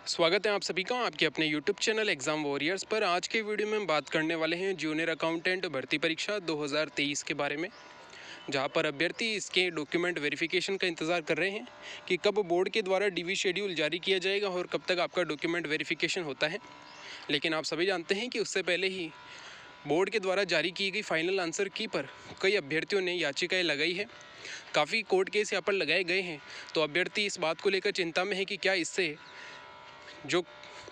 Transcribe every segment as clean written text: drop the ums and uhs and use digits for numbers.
स्वागत है आप सभी का आपके अपने यूट्यूब चैनल एग्ज़ाम वॉरियर्स पर। आज के वीडियो में हम बात करने वाले हैं जूनियर अकाउंटेंट भर्ती परीक्षा 2023 के बारे में, जहां पर अभ्यर्थी इसके डॉक्यूमेंट वेरिफिकेशन का इंतज़ार कर रहे हैं कि कब बोर्ड के द्वारा डीवी शेड्यूल जारी किया जाएगा और कब तक आपका डॉक्यूमेंट वेरिफिकेशन होता है। लेकिन आप सभी जानते हैं कि उससे पहले ही बोर्ड के द्वारा जारी की गई फाइनल आंसर की पर कई अभ्यर्थियों ने याचिकाएं लगाई है। काफ़ी कोर्ट केस यहाँ पर लगाए गए हैं, तो अभ्यर्थी इस बात को लेकर चिंता में है कि क्या इससे जो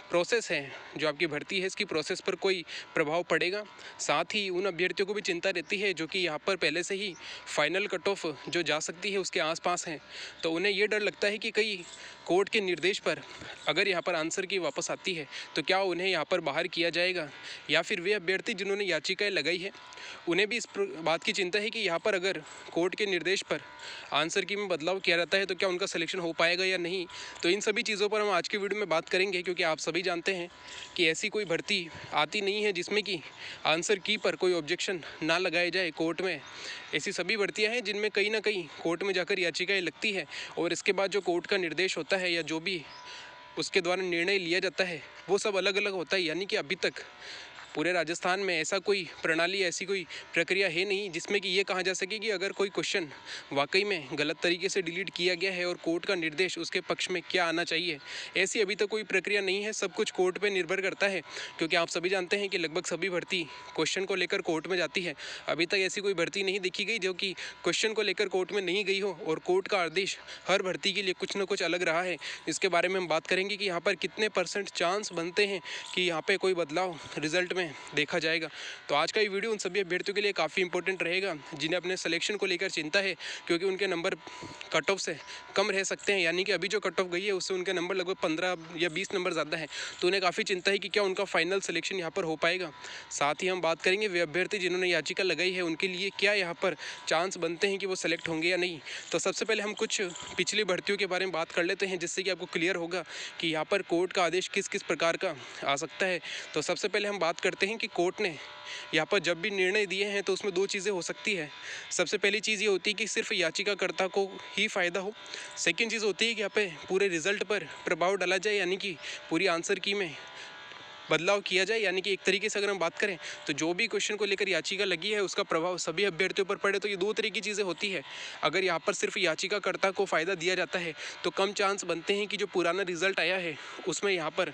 प्रोसेस है, जो आपकी भर्ती है, इसकी प्रोसेस पर कोई प्रभाव पड़ेगा। साथ ही उन अभ्यर्थियों को भी चिंता रहती है जो कि यहाँ पर पहले से ही फाइनल कट ऑफ जो जा सकती है उसके आसपास हैं, तो उन्हें ये डर लगता है कि कई कोर्ट के निर्देश पर अगर यहाँ पर आंसर की वापस आती है तो क्या उन्हें यहाँ पर बाहर किया जाएगा, या फिर वे अभ्यर्थी जिन्होंने याचिकाएं लगाई है उन्हें भी इस बात की चिंता है कि यहाँ पर अगर कोर्ट के निर्देश पर आंसर की में बदलाव किया जाता है तो क्या उनका सिलेक्शन हो पाएगा या नहीं। तो इन सभी चीज़ों पर हम आज की वीडियो में बात करेंगे, क्योंकि आप सभी जानते हैं कि ऐसी कोई भर्ती आती नहीं है जिसमें कि आंसर की पर कोई ऑब्जेक्शन ना लगाया जाए कोर्ट में। ऐसी सभी भर्तियां हैं जिनमें कहीं ना कहीं कोर्ट में जाकर याचिकाएं लगती है और इसके बाद जो कोर्ट का निर्देश होता है या जो भी उसके द्वारा निर्णय लिया जाता है वो सब अलग अलग होता है। यानी कि अभी तक पूरे राजस्थान में ऐसा कोई प्रणाली, ऐसी कोई प्रक्रिया है नहीं जिसमें कि ये कहा जा सके कि अगर कोई क्वेश्चन वाकई में गलत तरीके से डिलीट किया गया है और कोर्ट का निर्देश उसके पक्ष में क्या आना चाहिए, ऐसी अभी तक कोई प्रक्रिया नहीं है। सब कुछ कोर्ट पे निर्भर करता है, क्योंकि आप सभी जानते हैं कि लगभग सभी भर्ती क्वेश्चन को लेकर कोर्ट में जाती है। अभी तक ऐसी कोई भर्ती नहीं देखी गई जो कि क्वेश्चन को लेकर कोर्ट में नहीं गई हो, और कोर्ट का आदेश हर भर्ती के लिए कुछ ना कुछ अलग रहा है। इसके बारे में हम बात करेंगे कि यहाँ पर कितने % चांस बनते हैं कि यहाँ पर कोई बदलाव रिजल्ट में देखा जाएगा। तो आज का ये वीडियो उन सभी अभ्यर्थियों के लिए काफ़ी इंपॉर्टेंट रहेगा जिन्हें अपने सिलेक्शन को लेकर चिंता है, क्योंकि उनके नंबर कट ऑफ से कम रह सकते हैं। यानी कि अभी जो कट ऑफ गई है उससे उनके नंबर लगभग 15 या 20 नंबर ज़्यादा है, तो उन्हें काफ़ी चिंता है कि क्या उनका फाइनल सिलेक्शन यहाँ पर हो पाएगा। साथ ही हम बात करेंगे वे अभ्यर्थी जिन्होंने याचिका लगाई है उनके लिए क्या यहाँ पर चांस बनते हैं कि वो सेलेक्ट होंगे या नहीं। तो सबसे पहले हम कुछ पिछली भर्तियों के बारे में बात कर लेते हैं, जिससे कि आपको क्लियर होगा कि यहाँ पर कोर्ट का आदेश किस किस प्रकार का आ सकता है। तो सबसे पहले हम बात करते हैं कि कोर्ट ने यहाँ पर जब भी निर्णय दिए हैं तो उसमें दो चीज़ें हो सकती है। सबसे पहली चीज़ ये होती है कि सिर्फ याचिकाकर्ता को ही फ़ायदा हो। सेकंड चीज़ होती है कि यहाँ पे पूरे रिजल्ट पर प्रभाव डाला जाए, यानी कि पूरी आंसर की में बदलाव किया जाए। यानी कि एक तरीके से अगर हम बात करें तो जो भी क्वेश्चन को लेकर याचिका लगी है उसका प्रभाव सभी अभ्यर्थियों पर पड़े। तो ये दो तरह की चीज़ें होती है। अगर यहाँ पर सिर्फ याचिकाकर्ता को फ़ायदा दिया जाता है तो कम चांस बनते हैं कि जो पुराना रिजल्ट आया है उसमें यहाँ पर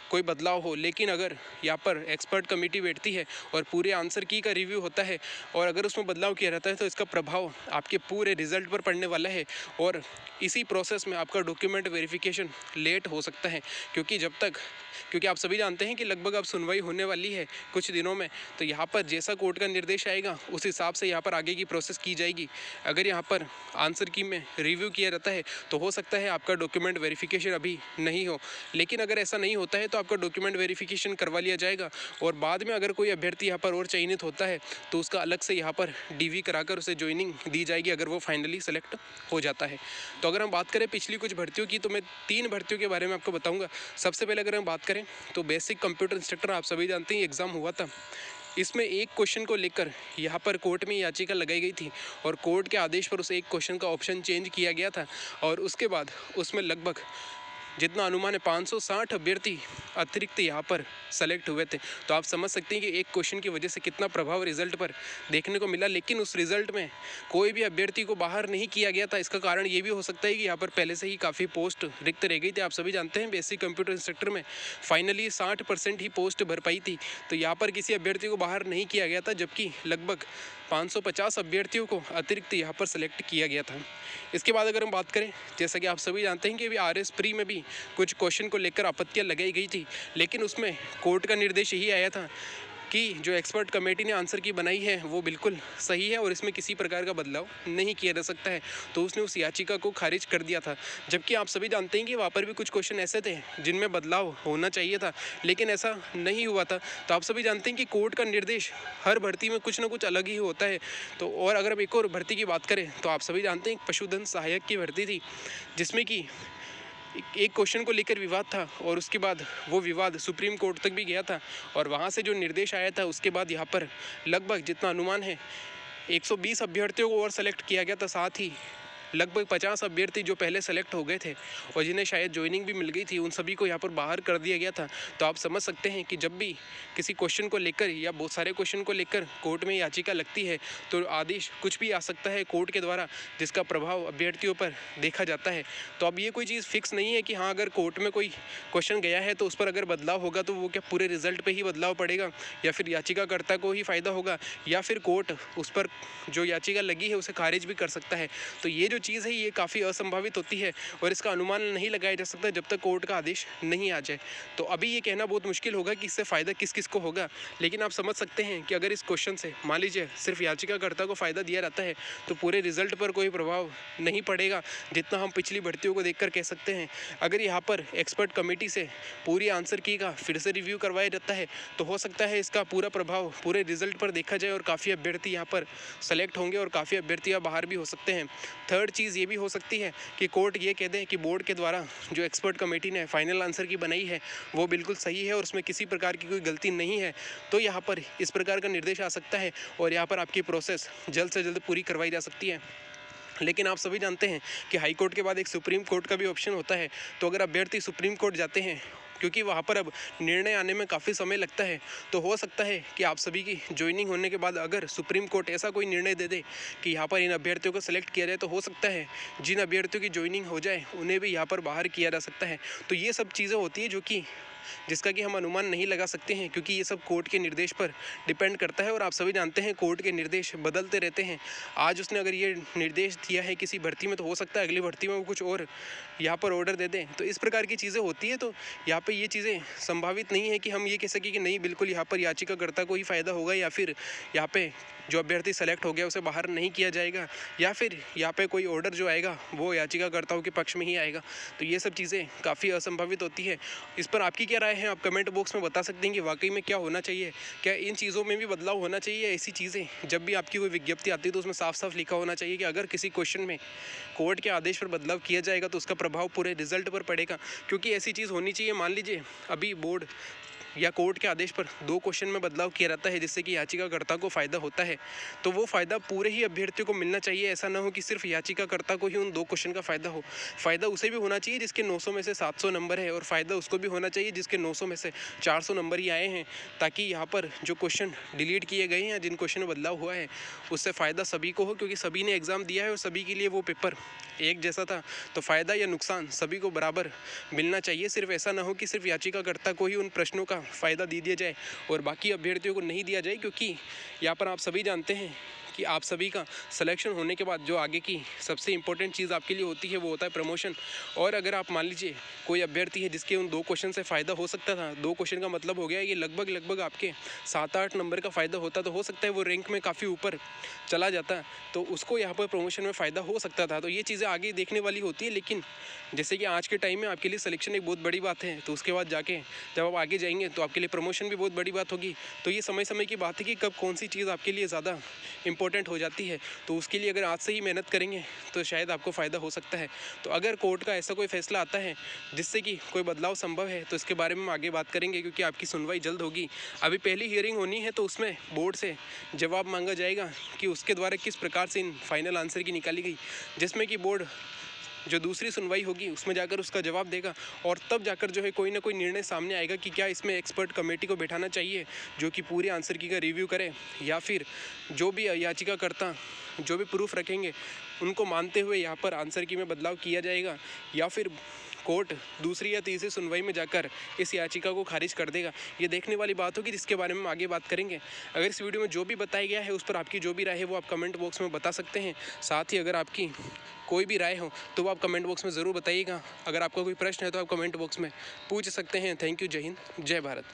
कोई बदलाव हो। लेकिन अगर यहाँ पर एक्सपर्ट कमेटी बैठती है और पूरे आंसर की का रिव्यू होता है और अगर उसमें बदलाव किया जाता है तो इसका प्रभाव आपके पूरे रिजल्ट पर पड़ने वाला है, और इसी प्रोसेस में आपका डॉक्यूमेंट वेरिफिकेशन लेट हो सकता है। क्योंकि आप सभी जानते हैं कि लगभग अब सुनवाई होने वाली है कुछ दिनों में, तो यहाँ पर जैसा कोर्ट का निर्देश आएगा उस हिसाब से यहाँ पर आगे की प्रोसेस की जाएगी। अगर यहाँ पर आंसर की में रिव्यू किया जाता है तो हो सकता है आपका डॉक्यूमेंट वेरिफिकेशन अभी नहीं हो, लेकिन अगर ऐसा नहीं होता है तो आपका डॉक्यूमेंट वेरिफिकेशन करवा लिया जाएगा। और बाद में अगर कोई अभ्यर्थी यहाँ पर और चयनित होता है तो उसका अलग से यहाँ पर डीवी कराकर उसे ज्वाइनिंग दी जाएगी अगर वो फाइनली सेलेक्ट हो जाता है। तो अगर हम बात करें पिछली कुछ भर्तियों की, तो मैं 3 भर्तियों के बारे में आपको बताऊँगा। सबसे पहले अगर हम बात करें तो बेसिक कंप्यूटर इंस्ट्रक्टर, आप सभी जानते हैं एग्ज़ाम हुआ था। इसमें एक क्वेश्चन को लेकर यहाँ पर कोर्ट में याचिका लगाई गई थी और कोर्ट के आदेश पर उस एक क्वेश्चन का ऑप्शन चेंज किया गया था, और उसके बाद उसमें लगभग जितना अनुमान है 560 अभ्यर्थी अतिरिक्त यहाँ पर सेलेक्ट हुए थे। तो आप समझ सकते हैं कि एक क्वेश्चन की वजह से कितना प्रभाव रिजल्ट पर देखने को मिला। लेकिन उस रिजल्ट में कोई भी अभ्यर्थी को बाहर नहीं किया गया था। इसका कारण ये भी हो सकता है कि यहाँ पर पहले से ही काफ़ी पोस्ट रिक्त रह गई थी। आप सभी जानते हैं बेसिक कंप्यूटर इंस्ट्रक्टर में फाइनली 60% ही पोस्ट भर पाई थी, तो यहाँ पर किसी अभ्यर्थी को बाहर नहीं किया गया था, जबकि लगभग 550 अभ्यर्थियों को अतिरिक्त यहाँ पर सेलेक्ट किया गया था। इसके बाद अगर हम बात करें, जैसा कि आप सभी जानते हैं कि अभी RS प्री में भी कुछ क्वेश्चन को लेकर आपत्तियां लगाई गई थी, लेकिन उसमें कोर्ट का निर्देश यही आया था कि जो एक्सपर्ट कमेटी ने आंसर की बनाई है वो बिल्कुल सही है और इसमें किसी प्रकार का बदलाव नहीं किया जा सकता है। तो उसने उस याचिका को खारिज कर दिया था, जबकि आप सभी जानते हैं कि वहाँ पर भी कुछ क्वेश्चन ऐसे थे जिनमें बदलाव होना चाहिए था, लेकिन ऐसा नहीं हुआ था। तो आप सभी जानते हैं कि कोर्ट का निर्देश हर भर्ती में कुछ ना कुछ अलग ही होता है। तो और अगर हम एक और भर्ती की बात करें तो आप सभी जानते हैं पशुधन सहायक की भर्ती थी, जिसमें कि एक क्वेश्चन को लेकर विवाद था और उसके बाद वो विवाद सुप्रीम कोर्ट तक भी गया था, और वहाँ से जो निर्देश आया था उसके बाद यहाँ पर लगभग जितना अनुमान है 120 अभ्यर्थियों को और सेलेक्ट किया गया था। साथ ही लगभग 50 अभ्यर्थी जो पहले सेलेक्ट हो गए थे और जिन्हें शायद ज्वाइनिंग भी मिल गई थी, उन सभी को यहाँ पर बाहर कर दिया गया था। तो आप समझ सकते हैं कि जब भी किसी क्वेश्चन को लेकर या बहुत सारे क्वेश्चन को लेकर कोर्ट में याचिका लगती है तो आदेश कुछ भी आ सकता है कोर्ट के द्वारा, जिसका प्रभाव अभ्यर्थियों पर देखा जाता है। तो अब ये कोई चीज़ फिक्स नहीं है कि हाँ, अगर कोर्ट में कोई क्वेश्चन गया है तो उस पर अगर बदलाव होगा तो वो क्या पूरे रिजल्ट पे ही बदलाव पड़ेगा, या फिर याचिकाकर्ता को ही फ़ायदा होगा, या फिर कोर्ट उस पर जो याचिका लगी है उसे खारिज भी कर सकता है। तो ये जो चीज़ है ये काफ़ी असंभावित होती है और इसका अनुमान नहीं लगाया जा सकता जब तक कोर्ट का आदेश नहीं आ जाए। तो अभी ये कहना बहुत मुश्किल होगा कि इससे फ़ायदा किस किस को होगा, लेकिन आप समझ सकते हैं कि अगर इस क्वेश्चन से मान लीजिए सिर्फ याचिकाकर्ता को फ़ायदा दिया जाता है तो पूरे रिजल्ट पर कोई प्रभाव नहीं पड़ेगा, जितना हम पिछली भर्तियों को देखकर कह सकते हैं। अगर यहाँ पर एक्सपर्ट कमेटी से पूरी आंसर की का फिर से रिव्यू करवाया जाता है तो हो सकता है इसका पूरा प्रभाव पूरे रिजल्ट पर देखा जाए और काफ़ी अभ्यर्थी यहाँ पर सेलेक्ट होंगे और काफ़ी अभ्यर्थी बाहर भी हो सकते हैं। थर्ड चीज़ ये भी हो सकती है कि कोर्ट ये कह दें कि बोर्ड के द्वारा जो एक्सपर्ट कमेटी ने फाइनल आंसर की बनाई है वो बिल्कुल सही है और उसमें किसी प्रकार की कोई गलती नहीं है। तो यहाँ पर इस प्रकार का निर्देश आ सकता है और यहाँ पर आपकी प्रोसेस जल्द से जल्द पूरी करवाई जा सकती है। लेकिन आप सभी जानते हैं कि हाई कोर्ट के बाद एक सुप्रीम कोर्ट का भी ऑप्शन होता है। तो अगर अभ्यर्थी सुप्रीम कोर्ट जाते हैं, क्योंकि वहाँ पर अब निर्णय आने में काफ़ी समय लगता है, तो हो सकता है कि आप सभी की ज्वाइनिंग होने के बाद अगर सुप्रीम कोर्ट ऐसा कोई निर्णय दे दे कि यहाँ पर इन अभ्यर्थियों को सेलेक्ट किया जाए, तो हो सकता है जिन अभ्यर्थियों की ज्वाइनिंग हो जाए उन्हें भी यहाँ पर बाहर किया जा सकता है। तो ये सब चीज़ें होती है जो कि जिसका कि हम अनुमान नहीं लगा सकते हैं, क्योंकि ये सब कोर्ट के निर्देश पर डिपेंड करता है और आप सभी जानते हैं कोर्ट के निर्देश बदलते रहते हैं। आज उसने अगर ये निर्देश दिया है किसी भर्ती में तो हो सकता है अगली भर्ती में वो कुछ और यहाँ पर ऑर्डर दे दें। तो इस प्रकार की चीज़ें होती है। तो यहाँ पे ये चीज़ें संभावित नहीं है कि हम ये कह सकें कि नहीं बिल्कुल यहाँ पर याचिकाकर्ता को ही फ़ायदा होगा, या फिर यहाँ पे जो अभ्यर्थी सेलेक्ट हो गया उसे बाहर नहीं किया जाएगा, या फिर यहाँ पे कोई ऑर्डर जो आएगा वो याचिकाकर्ताओं के पक्ष में ही आएगा। तो ये सब चीज़ें काफ़ी असंभावित होती है। इस पर आपकी क्या राय है, आप कमेंट बॉक्स में बता सकते हैं कि वाकई में क्या होना चाहिए। क्या इन चीज़ों में भी बदलाव होना चाहिए? ऐसी चीज़ें जब भी आपकी कोई विज्ञप्ति आती है तो उसमें साफ साफ लिखा होना चाहिए कि अगर किसी क्वेश्चन में कोर्ट के आदेश पर बदलाव किया जाएगा तो उसका प्रभाव पूरे रिजल्ट पर पड़ेगा। क्योंकि ऐसी चीज़ होनी चाहिए, मान लीजिए अभी बोर्ड या कोर्ट के आदेश पर 2 क्वेश्चन में बदलाव किया जाता है जिससे कि याचिकाकर्ता को फ़ायदा होता है, तो वो फ़ायदा पूरे ही अभ्यर्थियों को मिलना चाहिए। ऐसा ना हो कि सिर्फ याचिकाकर्ता को ही उन 2 क्वेश्चन का फ़ायदा हो। फ़ायदा उसे भी होना चाहिए जिसके 900 में से 700 नंबर है, और फ़ायदा उसको भी होना चाहिए जिसके 900 में से 400 नंबर ही आए हैं, ताकि यहाँ पर जो क्वेश्चन डिलीट किए गए हैं या जिन क्वेश्चन में बदलाव हुआ है उससे फ़ायदा सभी को हो, क्योंकि सभी ने एग्ज़ाम दिया है और सभी के लिए वो पेपर एक जैसा था। तो फ़ायदा या नुकसान सभी को बराबर मिलना चाहिए। सिर्फ ऐसा ना हो कि सिर्फ याचिकाकर्ता को ही उन प्रश्नों का फ़ायदा दे दिया जाए और बाकी अभ्यर्थियों को नहीं दिया जाए। क्योंकि यहाँ पर आप सभी जानते हैं कि आप सभी का सिलेक्शन होने के बाद जो आगे की सबसे इम्पोर्टेंट चीज़ आपके लिए होती है वो होता है प्रमोशन। और अगर आप मान लीजिए कोई अभ्यर्थी है जिसके उन 2 क्वेश्चन से फ़ायदा हो सकता था, 2 क्वेश्चन का मतलब हो गया ये लगभग आपके 7-8 नंबर का फ़ायदा होता, तो हो सकता है वो रैंक में काफ़ी ऊपर चला जाता, तो उसको यहाँ पर प्रमोशन में फ़ायदा हो सकता था। तो ये चीज़ें आगे देखने वाली होती है। लेकिन जैसे कि आज के टाइम में आपके लिए सिलेक्शन एक बहुत बड़ी बात है, तो उसके बाद जाके जब आप आगे जाएंगे तो आपके लिए प्रमोशन भी बहुत बड़ी बात होगी। तो ये समय समय की बात है कि कब कौन सी चीज़ आपके लिए ज़्यादा इंपॉर्टेंट हो जाती है। तो उसके लिए अगर आज से ही मेहनत करेंगे तो शायद आपको फ़ायदा हो सकता है। तो अगर कोर्ट का ऐसा कोई फैसला आता है जिससे कि कोई बदलाव संभव है तो इसके बारे में हम आगे बात करेंगे, क्योंकि आपकी सुनवाई जल्द होगी। अभी पहली हियरिंग होनी है तो उसमें बोर्ड से जवाब मांगा जाएगा कि उसके द्वारा किस प्रकार से इन फाइनल आंसर की निकाली गई, जिसमें कि बोर्ड जो दूसरी सुनवाई होगी उसमें जाकर उसका जवाब देगा, और तब जाकर जो है कोई ना कोई निर्णय सामने आएगा कि क्या इसमें एक्सपर्ट कमेटी को बैठाना चाहिए जो कि पूरी आंसर की का रिव्यू करे, या फिर जो भी याचिकाकर्ता जो भी प्रूफ रखेंगे उनको मानते हुए यहाँ पर आंसर की में बदलाव किया जाएगा, या फिर कोर्ट दूसरी या तीसरी सुनवाई में जाकर इस याचिका को खारिज कर देगा। ये देखने वाली बात होगी जिसके बारे में हम आगे बात करेंगे। अगर इस वीडियो में जो भी बताया गया है उस पर आपकी जो भी राय है वो आप कमेंट बॉक्स में बता सकते हैं। साथ ही अगर आपकी कोई भी राय हो तो वो आप कमेंट बॉक्स में ज़रूर बताइएगा। अगर आपका कोई प्रश्न है तो आप कमेंट बॉक्स में पूछ सकते हैं। Thank you. जय हिंद, जय भारत।